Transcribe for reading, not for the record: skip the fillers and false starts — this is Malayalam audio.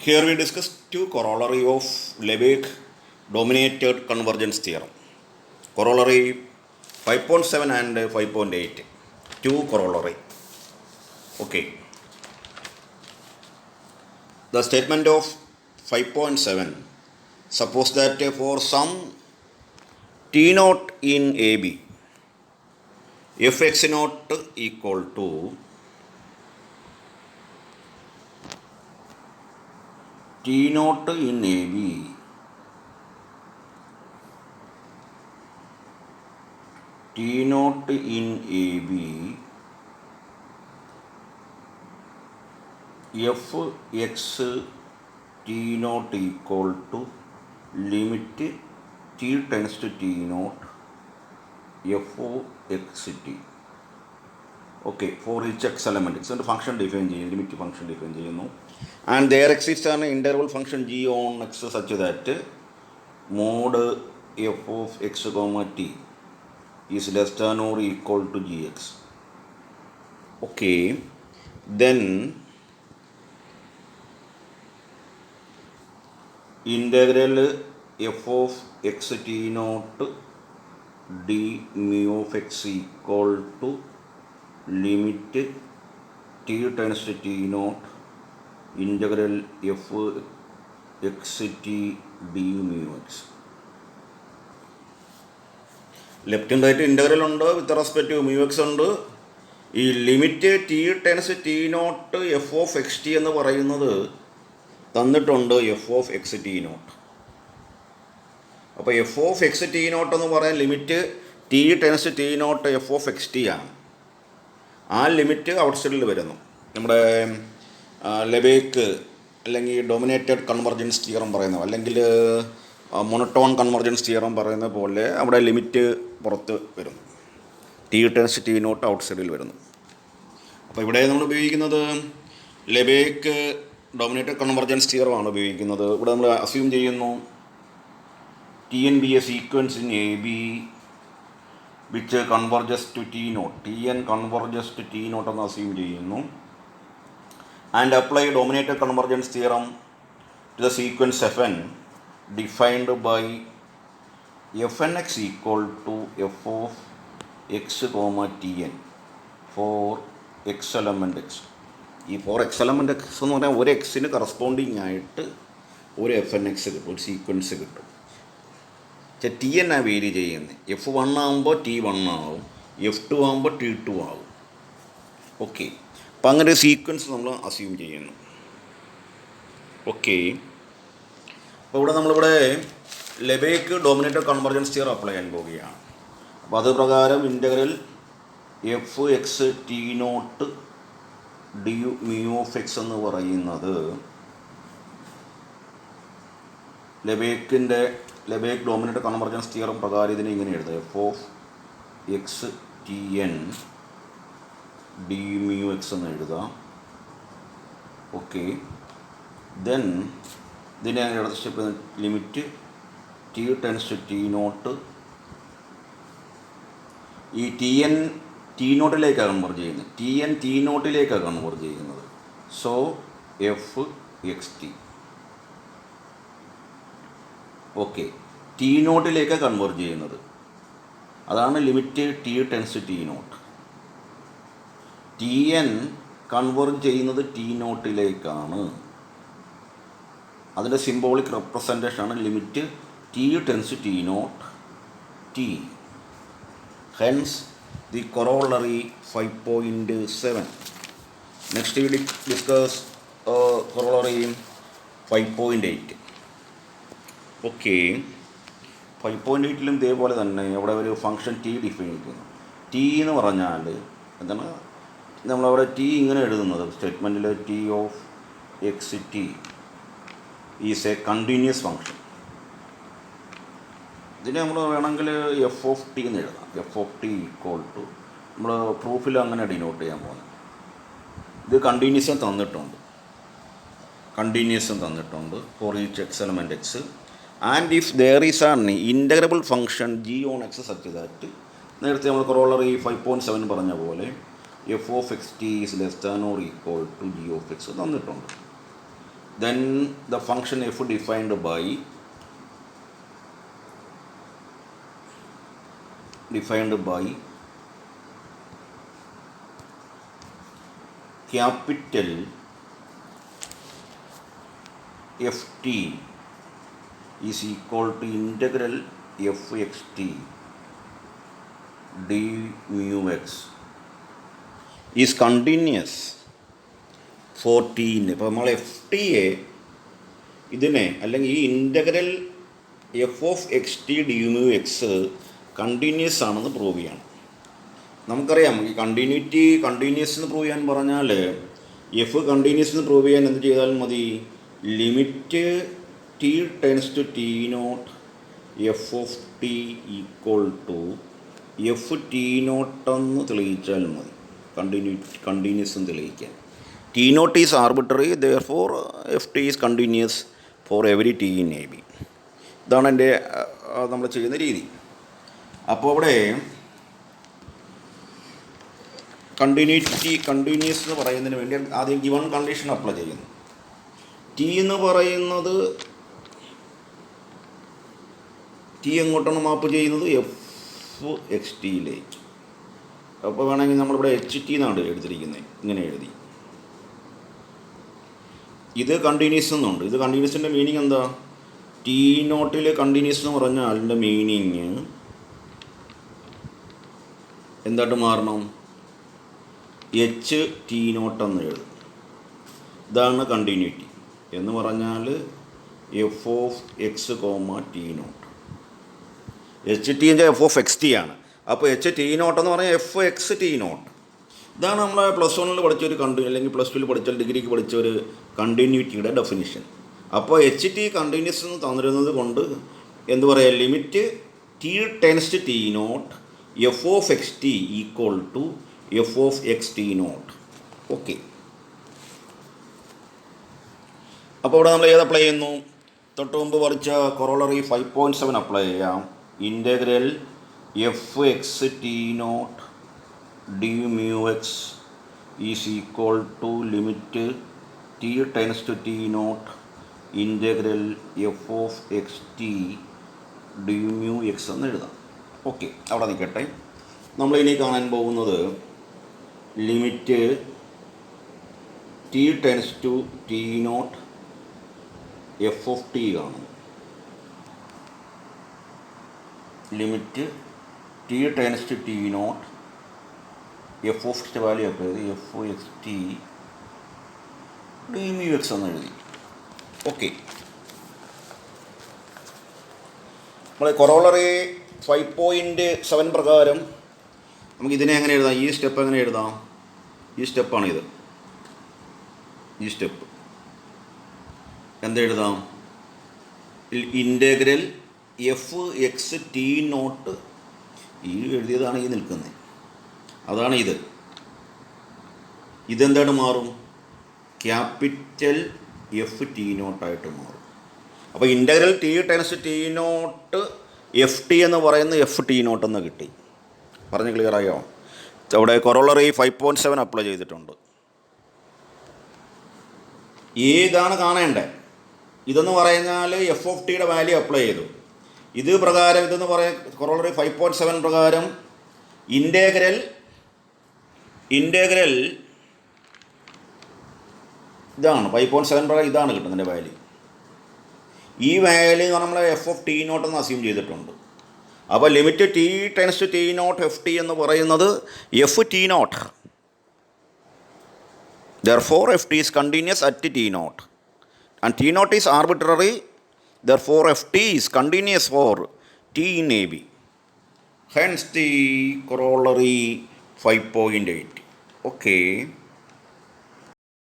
Here we discuss two corollary of Lebesgue dominated convergence theorem. Corollary 5.7 and 5.8. Two corollary. Okay. The statement of 5.7 suppose that for some t naught in AB, fx naught equal to t naught in AB fx t naught equal to limit t tends to t naught f of xt. Okay, for each x element x and function define ചെയ്യുന്നു, limit function define ചെയ്യുന്നു, and there exists an interval function g on x such that mod f of x comma t is less than or equal to gx. Okay, then integral f of x t naught d mu of x equal to limit t tends to t naught integral f x t d mu x. Left and right integral ഉണ്ട്, with respect to mu x ഉണ്ട്. ഈ limit t tends t naught f of x t എന്ന് പറയുന്നത് തന്നിട്ടുണ്ട്, f of x t naught. അപ്പോൾ f of x t naught എന്ന് പറയാൻ limit t tends t naught f of x t ആണ്. ആ ലിമിറ്റ് ഔട്ട് സൈഡിൽ വരുന്നു. നമ്മുടെ ലെബേക്ക് അല്ലെങ്കിൽ ഡൊമിനേറ്റഡ് കൺവെർജൻസ് തിയറം പറയുന്നത്, അല്ലെങ്കിൽ മോണോട്ടോൺ കൺവെർജൻസ് തിയറം പറയുന്ന പോലെ അവിടെ ലിമിറ്റ് പുറത്ത് വരുന്നു, t tends t naught out സൈഡിൽ വരുന്നു. അപ്പോൾ ഇവിടെ നമ്മൾ ഉപയോഗിക്കുന്നത് ലെബേക്ക് ഡൊമിനേറ്റഡ് കൺവെർജൻസ് തിയറമാണ് ഉപയോഗിക്കുന്നത്. ഇവിടെ നമ്മൾ അസ്യൂം ചെയ്യുന്നു t n be a sequence in a b which converges to t naught, t n converges to t naught എന്ന് അസ്യൂം ചെയ്യുന്നു, and apply dominated convergence theorem to the sequence f n defined by fnx equal to f of x comma tn for x element x. ഈ ഫോർ എക്സ് എലമെൻ്റ് എക്സ് എന്ന് പറഞ്ഞാൽ ഒരു എക്സിന് കറസ്പോണ്ടിങ് ആയിട്ട് ഒരു എഫ് എൻ എക്സ് കിട്ടും, ഒരു സീക്വൻസ് കിട്ടും. പക്ഷേ ടി എൻ ആ വേരി ചെയ്യുന്നത്. എഫ് വൺ ആകുമ്പോൾ ടി വൺ ആവും, എഫ് ടു ആകുമ്പോൾ ടി ടു ആവും. ഓക്കെ, അപ്പം അങ്ങനെ ഒരു സീക്വൻസ് നമ്മൾ അസ്യൂം ചെയ്യുന്നു. ഓക്കെ, അപ്പോൾ ഇവിടെ നമ്മളിവിടെ Lebesgue dominated convergence theorem apply ചെയ്യാൻ പോവുകയാണ്. അപ്പോൾ അത് പ്രകാരം integral f x t naught d u mu of x എന്ന് പറയുന്നത് ലെബേക്ക് ഡൊമിനേറ്റഡ് കൺവെർജൻസ് തിയറം പ്രകാരം ഇതിനെ ഇങ്ങനെ എഴുതുക, f of x t n d mu x എന്ന് എഴുതാം. ഓക്കെ, ദെൻ ഇതിനെ അടുത്ത step limit t tends to t naught, ഈ ടി എൻ ടി നോട്ടിലേക്കാണ് കൺവെർജ് ചെയ്യുന്നത്, ടി എൻ ടി നോട്ടിലേക്കാണ് കൺവെർജ് ചെയ്യുന്നത്. So f x t. Okay, t നോട്ടിലേക്കാണ് കൺവെർജ് ചെയ്യുന്നത്, അതാണ് limit t tends t naught. T n converge ചെയ്യുന്നത് ടി നോട്ടിലേക്കാണ്, അതിൻ്റെ സിംബോളിക് റെപ്രസെൻറ്റേഷനാണ് limit t tends t naught t. Hence the corollary 5.7. Next we discuss corollary 5.8. Okay, 5.8ലും ഇതേപോലെ തന്നെ അവിടെ ഒരു ഫംഗ്ഷൻ ടി ഡിഫൈൻ ചെയ്യുന്നു. ടി എന്ന് പറഞ്ഞാൽ എന്താണ്, നമ്മളവിടെ ടി ഇങ്ങനെ എഴുതുന്നത് സ്റ്റേറ്റ്മെൻറ്റിൽ t of x t is a continuous function. ഇതിനെ നമ്മൾ വേണമെങ്കിൽ എഫ് ഓഫ് ടി എന്ന് എഴുതാം. F of t equal to, നമ്മൾ പ്രൂഫിൽ അങ്ങനെ ഡിനോട്ട് ചെയ്യാൻ പോകുന്നത്. ഇത് കണ്ടിന്യൂസും തന്നിട്ടുണ്ട് for each x element x, and if there is an integrable function g on X such that, നേരത്തെ നമ്മൾ കൊറോളറി 5.7 പറഞ്ഞ പോലെ f of x t is less than or equal to g of x തന്നിട്ടുണ്ട്. then the function f defined by capital ft is equal to integral f x t d mu x is continuous for t. ഇപ്പോൾ നമ്മൾ എഫ് ടിയെ ഇതിനെ അല്ലെങ്കിൽ ഈ integral f of x t d mu X continuous ആണെന്ന് പ്രൂവ് ചെയ്യണം. നമുക്കറിയാം ഈ കണ്ടിന്യൂസ് എന്ന് പ്രൂവ് ചെയ്യാൻ പറഞ്ഞാൽ എഫ് കണ്ടിന്യൂസ് എന്ന് പ്രൂവ് ചെയ്യാൻ എന്ത് ചെയ്താലും മതി, limit t tends to t naught f of t equal to f t നോട്ടെന്ന് തെളിയിച്ചാൽ മതി. കണ്ടിന്യൂസ് എന്ന് തെളിയിക്കാൻ t naught is arbitrary, therefore f t is continuous for every t in a b. ഇതാണ് എൻ്റെ നമ്മൾ ചെയ്യുന്ന രീതി. അപ്പോൾ അവിടെ കണ്ടിന്യൂസ് എന്ന് പറയുന്നതിന് വേണ്ടി ആദ്യം ഗിവൺ കണ്ടീഷൻ അപ്ലൈ ചെയ്യുന്നു. ടി എന്ന് പറയുന്നത് ടി എങ്ങോട്ടാണ് മാപ്പ് ചെയ്യുന്നത്, എഫ് എക്സ് ടിയിലേക്ക്. അപ്പോൾ വേണമെങ്കിൽ നമ്മളിവിടെ എച്ച് ടി എന്നാണ് എടുത്തിരിക്കുന്നത്, ഇങ്ങനെ എഴുതി. ഇത് കണ്ടിന്യൂസ് എന്നുണ്ട്. ഇത് കണ്ടിന്യൂസിൻ്റെ മീനിങ് എന്താ, ടി നോട്ടിൽ കണ്ടിന്യൂസ് എന്ന് പറഞ്ഞാൽ അതിൻ്റെ മീനിങ് എന്തായിട്ട് മാറണം, എച്ച് ടി നോട്ട് എന്ന് എഴുതും. ഇതാണ് കണ്ടിന്യൂറ്റി എന്ന് പറഞ്ഞാൽ f of x comma t naught. H ടിൻ്റെ എഫ് ഓഫ് എക്സ് ടി ആണ്. അപ്പോൾ എച്ച് ടി നോട്ട് എന്ന് പറഞ്ഞാൽ എഫ് എക്സ് ടി നോട്ട്. ഇതാണ് നമ്മൾ പ്ലസ് വണ്ണിൽ പഠിച്ചൊരു അല്ലെങ്കിൽ പ്ലസ് ടുവിൽ പഠിച്ച ഡിഗ്രിക്ക് പഠിച്ച ഒരു കണ്ടിന്യൂറ്റിയുടെ ഡെഫിനിഷൻ. അപ്പോൾ എച്ച് ടി കണ്ടിന്യൂസ് എന്ന് തന്നിരുന്നത് കൊണ്ട് എന്ത് പറയുക, limit t tends to t naught f of x t equal to f of x t naught. Okay. അപ്പോൾ ഇവിടെ നമ്മൾ ഏത് അപ്ലൈ ചെയ്യുന്നു, തൊട്ട് മുമ്പ് പഠിച്ച കൊറോളറി 5.7 അപ്ലൈ ചെയ്യാം. Integral f x t naught d mu x is equal to limit t tends to t naught integral f of x t d mu x എന്ന് എഴുതാം. ഓക്കെ, അവിടെ നിൽക്കട്ടെ. നമ്മളിനി കാണാൻ പോകുന്നത് limit t tends to t naught f of t കാണും. Limit t tends to t naught f of എക്സിൻ്റെ വാല്യൂ അപ്പോൾ എഴുതി f x t d mu x എന്ന് എഴുതി. ഓക്കെ, നമ്മൾ കൊറോളറി 5.7 പ്രകാരം നമുക്കിതിനെ എങ്ങനെ എഴുതാം, ഈ സ്റ്റെപ്പ് എങ്ങനെ എഴുതാം, ഈ സ്റ്റെപ്പാണ് ഇത്. ഈ സ്റ്റെപ്പ് എന്തെഴുതാം, integral f x t naught, ഈ എഴുതിയതാണ് ഈ നിൽക്കുന്നത്, അതാണ് ഇത്. ഇതെന്താണ് മാറും, ക്യാപിറ്റൽ എഫ് ടി നോട്ടായിട്ട് മാറും. അപ്പോൾ integral t tends t naught f t എന്ന് പറയുന്ന എഫ് ടി നോട്ട് എന്ന് കിട്ടി. പറഞ്ഞ് ക്ലിയറായോ? അവിടെ കൊറോളറി 5.7 അപ്ലൈ ചെയ്തിട്ടുണ്ട്. ഏതാണ് കാണേണ്ടത്, ഇതെന്ന് പറഞ്ഞാൽ എഫ് ഓഫ് ടിയുടെ വാല്യൂ അപ്ലൈ ചെയ്തു. ഇത് പ്രകാരം ഇതെന്ന് പറയാൻ കൊറോളറി 5.7 പ്രകാരം ഇൻ്റഗ്രൽ ഇതാണ് 5.7 പ്രകാരം ഇതാണ് കിട്ടുന്നതിൻ്റെ വാല്യൂ. ഈ വാല്യൂ നമ്മൾ എഫ് ഓഫ് ടി നോട്ട് എന്ന് അസ്യൂം ചെയ്തിട്ടുണ്ട്. അപ്പോൾ limit t tends to t naught f t എന്ന് പറയുന്നത് f t naught. Therefore f t is continuous at t naught and t naught is arbitrary. Therefore f t is continuous for t in a b. Hence the corollary 5.8. Okay.